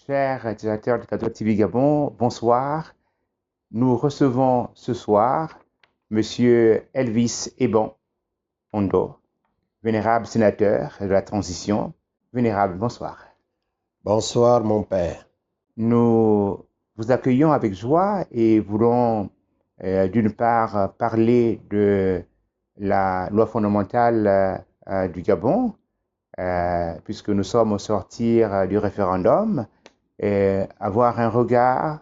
Chers utilisateurs de Catholic TV Gabon, bonsoir. Nous recevons ce soir Monsieur Elvis Eban Ondo, vénérable sénateur de la transition. Vénérable, bonsoir. Bonsoir mon père. Nous vous accueillons avec joie et voulons d'une part parler de la loi fondamentale du Gabon, puisque nous sommes au sortir du référendum, et avoir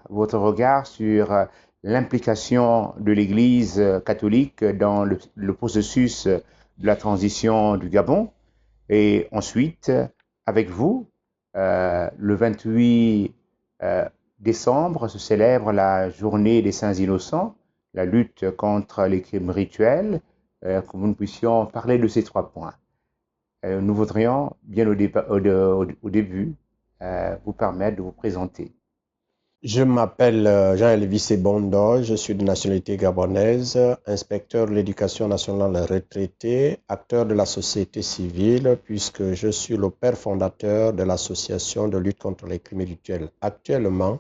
votre regard sur l'implication de l'Église catholique dans le processus de la transition du Gabon. Et ensuite, avec vous, le 28 décembre se célèbre la journée des Saints Innocents, la lutte contre les crimes rituels, que nous puissions parler de ces 3 points. Nous voudrions bien au début vous permettre de vous présenter. Je m'appelle Jean-Elvis Ebondo, je suis de nationalité gabonaise, inspecteur de l'éducation nationale retraité, acteur de la société civile, puisque je suis le père fondateur de l'association de lutte contre les crimes rituels. Actuellement,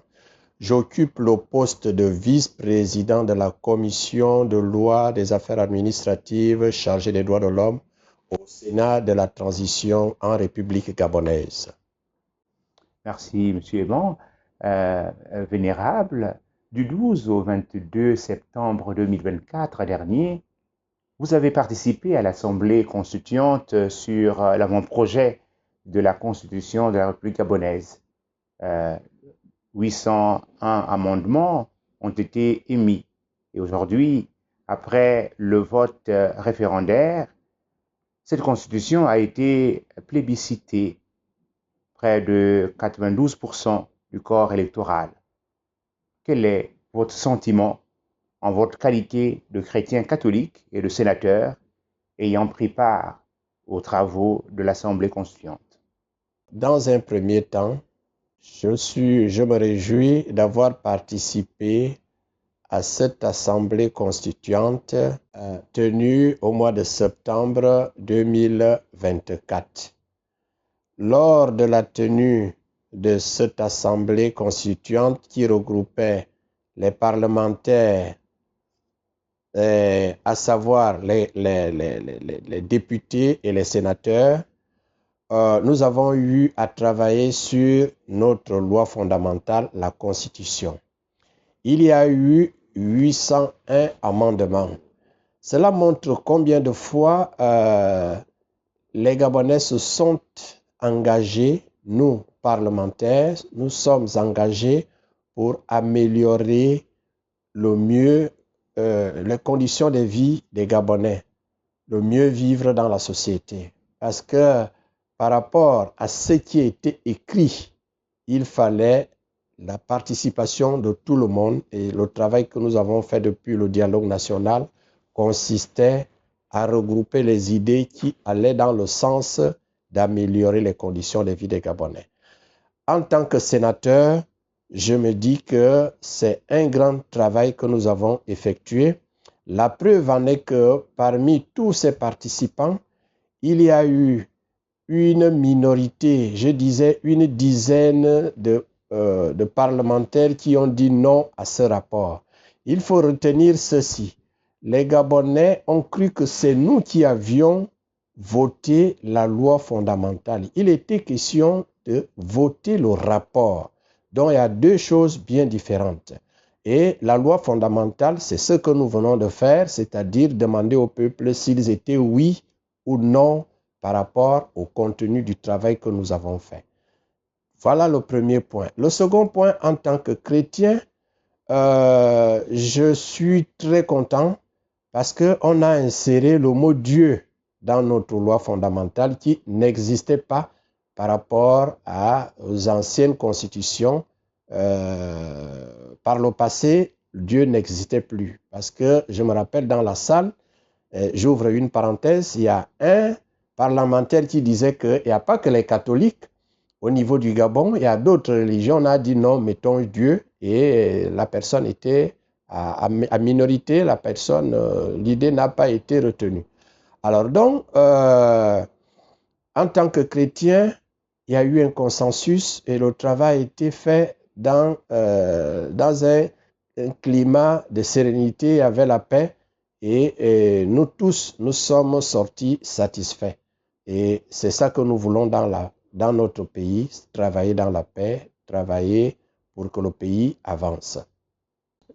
j'occupe le poste de vice-président de la commission de loi des affaires administratives chargée des droits de l'homme au Sénat de la transition en République gabonaise. Merci, Monsieur Eban. Vénérable, du 12 au 22 septembre 2024 dernier, vous avez participé à l'Assemblée constituante sur l'avant-projet de la Constitution de la République gabonaise. 801 amendements ont été émis. Et aujourd'hui, après le vote référendaire, cette Constitution a été plébiscitée, près de 92% du corps électoral. Quel est votre sentiment en votre qualité de chrétien catholique et de sénateur ayant pris part aux travaux de l'Assemblée constituante? Dans un premier temps, je me réjouis d'avoir participé à cette Assemblée constituante tenue au mois de septembre 2024. Lors de la tenue de cette Assemblée constituante qui regroupait les parlementaires, à savoir les députés et les sénateurs, nous avons eu à travailler sur notre loi fondamentale, la Constitution. Il y a eu 801 amendements. Cela montre combien de fois les Gabonais se sont engagés, nous parlementaires, nous sommes engagés pour améliorer le mieux les conditions de vie des Gabonais, le mieux vivre dans la société. Parce que par rapport à ce qui était écrit, il fallait la participation de tout le monde, et le travail que nous avons fait depuis le dialogue national consistait à regrouper les idées qui allaient dans le sens d'améliorer les conditions de vie des Gabonais. En tant que sénateur, je me dis que c'est un grand travail que nous avons effectué. La preuve en est que parmi tous ces participants, il y a eu une minorité, je disais une dizaine de parlementaires qui ont dit non à ce rapport. Il faut retenir ceci. Les Gabonais ont cru que c'est nous qui avions voté la loi fondamentale. Il était question de voter le rapport. Donc il y a deux choses bien différentes. Et la loi fondamentale, c'est ce que nous venons de faire, c'est-à-dire demander au peuple s'ils étaient oui ou non par rapport au contenu du travail que nous avons fait. Voilà le premier point. Le second point, en tant que chrétien, je suis très content parce qu'on a inséré le mot Dieu dans notre loi fondamentale qui n'existait pas par rapport aux anciennes constitutions. Par le passé, Dieu n'existait plus. Parce que je me rappelle dans la salle, j'ouvre une parenthèse, il y a un parlementaire qui disait qu'il n'y a pas que les catholiques. Au niveau du Gabon, il y a d'autres religions. On a dit non, mettons Dieu. Et la personne était à minorité, l'idée n'a pas été retenue. Alors donc, en tant que chrétien, il y a eu un consensus et le travail a été fait dans un climat de sérénité avec la paix et nous tous, nous sommes sortis satisfaits. Et c'est ça que nous voulons dans notre pays, travailler dans la paix, travailler pour que le pays avance.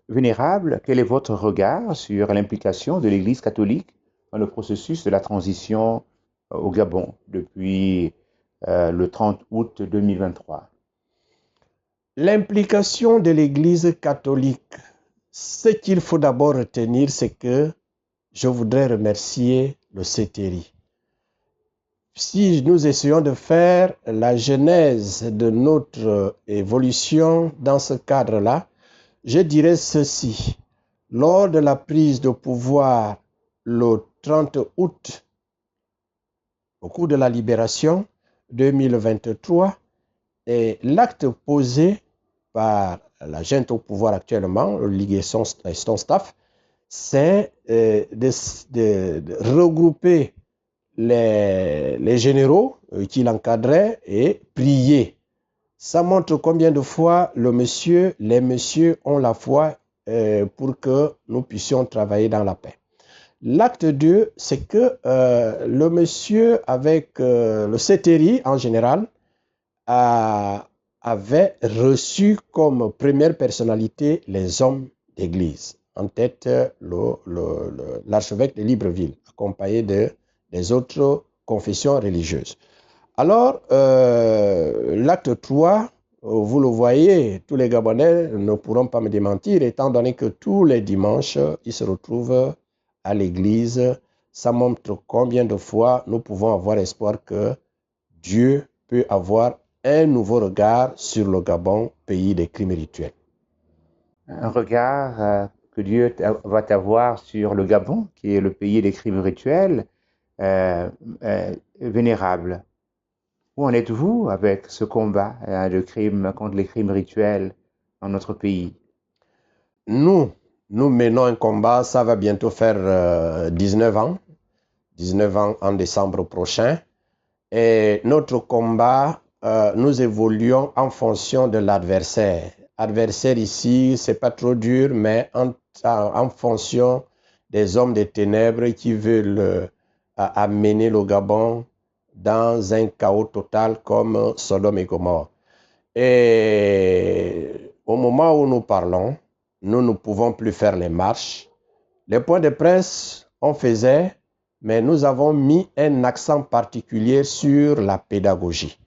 Vénérable, quel est votre regard sur l'implication de l'Église catholique dans le processus de la transition au Gabon depuis le 30 août 2023? L'implication de l'Église catholique, ce qu'il faut d'abord retenir, c'est que je voudrais remercier le CTRI. Si nous essayons de faire la genèse de notre évolution dans ce cadre-là, je dirais ceci. Lors de la prise de pouvoir le 30 août, au cours de la libération 2023, et l'acte posé par la junte au pouvoir actuellement, le Ligue et son staff, c'est de regrouper les généraux qui l'encadraient et prier. Ça montre combien de fois les messieurs ont la foi pour que nous puissions travailler dans la paix. L'acte 2, c'est que le monsieur avec le CTRI en général avait reçu comme première personnalité les hommes d'église. En tête, l'archevêque de Libreville, accompagné des autres confessions religieuses. Alors, l'acte 3, vous le voyez, tous les Gabonais ne pourront pas me démentir, étant donné que tous les dimanches, ils se retrouvent à l'église. Ça montre combien de fois nous pouvons avoir espoir que Dieu peut avoir un nouveau regard sur le Gabon, pays des crimes rituels. Un regard que Dieu va avoir sur le Gabon, qui est le pays des crimes rituels, vénérable. Où en êtes-vous avec ce combat contre les crimes rituels dans notre pays? Nous menons un combat, ça va bientôt faire 19 ans en décembre prochain. Et notre combat, nous évoluons en fonction de l'adversaire. Adversaire ici, c'est pas trop dur, mais en fonction des hommes des ténèbres qui veulent amener le Gabon dans un chaos total comme Sodome et Gomorrhe. Et au moment où nous parlons, nous ne pouvons plus faire les marches. Les points de presse, on faisait, mais nous avons mis un accent particulier sur la pédagogie.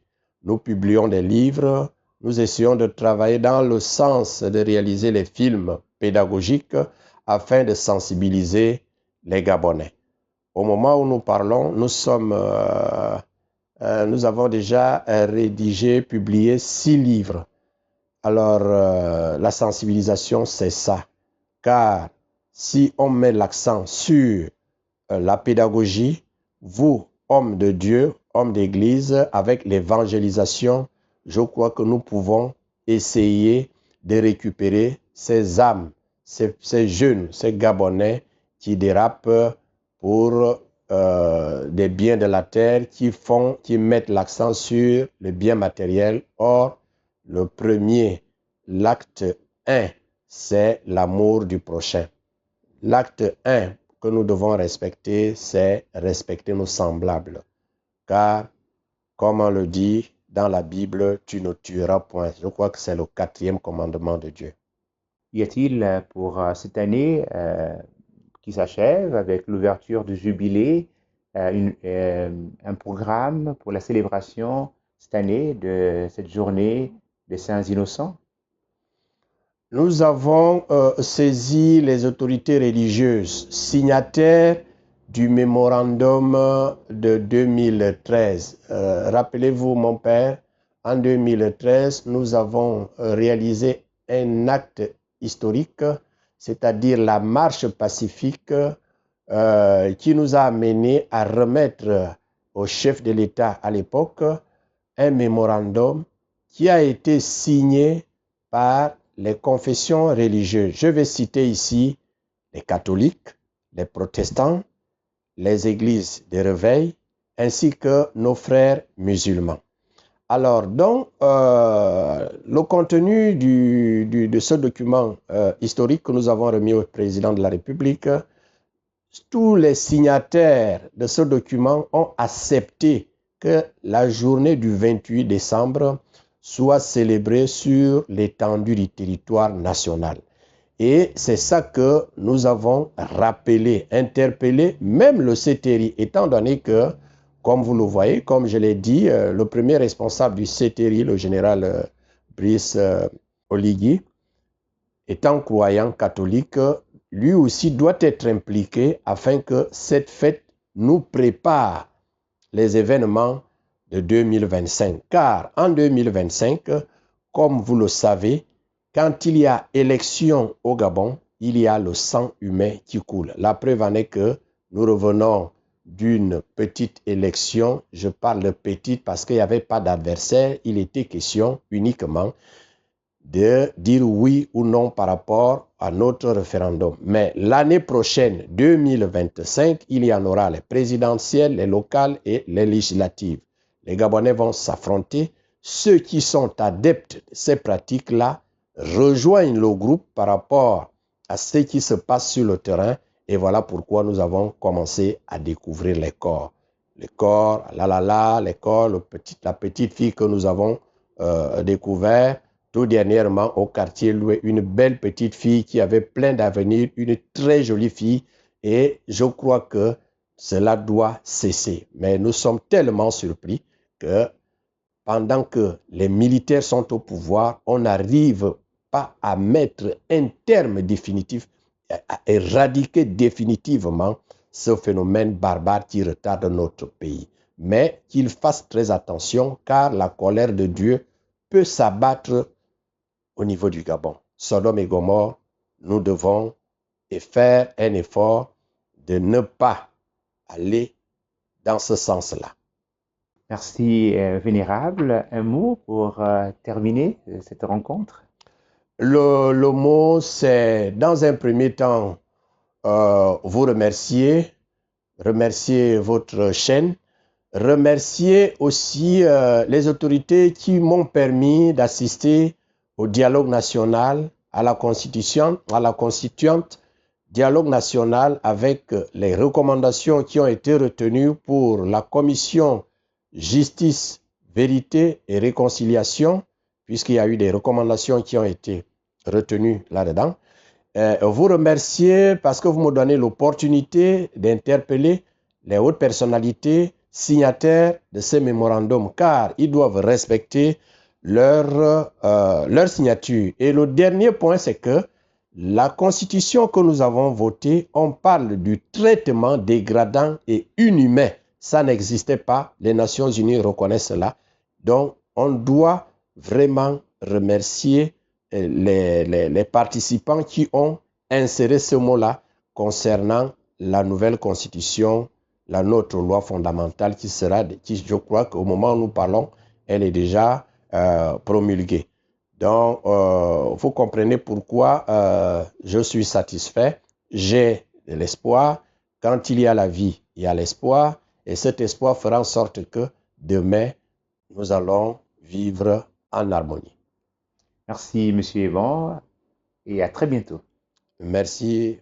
Nous publions des livres, nous essayons de travailler dans le sens de réaliser les films pédagogiques afin de sensibiliser les Gabonais. Au moment où nous parlons, nous avons déjà rédigé, publié 6 livres. Alors, la sensibilisation, c'est ça. Car si on met l'accent sur la pédagogie, vous, hommes de Dieu, hommes d'église, avec l'évangélisation, je crois que nous pouvons essayer de récupérer ces âmes, ces jeunes, ces Gabonais qui dérapent pour des biens de la terre, qui mettent l'accent sur les biens matériels. Or, l'acte 1, c'est l'amour du prochain. L'acte 1 que nous devons respecter, c'est respecter nos semblables. Car, comme on le dit dans la Bible, tu ne tueras point. Je crois que c'est le 4e commandement de Dieu. Y a-t-il pour cette année qui s'achève avec l'ouverture du jubilé un programme pour la célébration cette année de cette journée des Saints Innocents? Nous avons saisi les autorités religieuses signataires du mémorandum de 2013. Rappelez-vous, mon père, en 2013, nous avons réalisé un acte historique, c'est-à-dire la marche pacifique qui nous a amené à remettre au chef de l'État à l'époque un mémorandum qui a été signé par les confessions religieuses. Je vais citer ici les catholiques, les protestants, les églises de réveil, ainsi que nos frères musulmans. Alors, donc, le contenu de ce document historique que nous avons remis au président de la République, tous les signataires de ce document ont accepté que la journée du 28 décembre soit célébrée sur l'étendue du territoire national. Et c'est ça que nous avons rappelé, interpellé, même le CTRI, étant donné que, comme vous le voyez, comme je l'ai dit, le premier responsable du CTRI, le général Brice Oligui, étant croyant catholique, lui aussi doit être impliqué afin que cette fête nous prépare les événements de 2025. Car en 2025, comme vous le savez, quand il y a élection au Gabon, il y a le sang humain qui coule. La preuve en est que nous revenons d'une petite élection. Je parle de petite parce qu'il n'y avait pas d'adversaire. Il était question uniquement de dire oui ou non par rapport à notre référendum. Mais l'année prochaine, 2025, il y en aura les présidentielles, les locales et les législatives. Les Gabonais vont s'affronter. Ceux qui sont adeptes de ces pratiques-là rejoignent le groupe par rapport à ce qui se passe sur le terrain. Et voilà pourquoi nous avons commencé à découvrir les corps. Les corps, les corps, la petite fille que nous avons découvert tout dernièrement au quartier loué, une belle petite fille qui avait plein d'avenir, une très jolie fille, et je crois que cela doit cesser. Mais nous sommes tellement surpris que pendant que les militaires sont au pouvoir, on n'arrive pas à mettre un terme définitif, à éradiquer définitivement ce phénomène barbare qui retarde notre pays. Mais qu'ils fassent très attention, car la colère de Dieu peut s'abattre au niveau du Gabon. Sodome et Gomorrhe, nous devons faire un effort de ne pas aller dans ce sens-là. Merci, Vénérable. Un mot pour terminer cette rencontre? Le mot, c'est dans un premier temps, vous remercier votre chaîne, remercier aussi les autorités qui m'ont permis d'assister au dialogue national, à la constituante, dialogue national avec les recommandations qui ont été retenues pour la commission justice, vérité et réconciliation, puisqu'il y a eu des recommandations qui ont été retenues là-dedans. Vous remercier parce que vous me donnez l'opportunité d'interpeller les hautes personnalités signataires de ces mémorandums, car ils doivent respecter leur signature. Et le dernier point, c'est que la constitution que nous avons votée, on parle du traitement dégradant et inhumain. Ça n'existait pas. Les Nations Unies reconnaissent cela. Donc, on doit vraiment remercier les participants qui ont inséré ce mot-là concernant la nouvelle constitution, la nôtre loi fondamentale qui, je crois qu'au moment où nous parlons, elle est déjà promulguée. Donc, vous comprenez pourquoi je suis satisfait. J'ai de l'espoir. Quand il y a la vie, il y a l'espoir. Et cet espoir fera en sorte que demain, nous allons vivre en harmonie. Merci, Monsieur Yvon, et à très bientôt. Merci.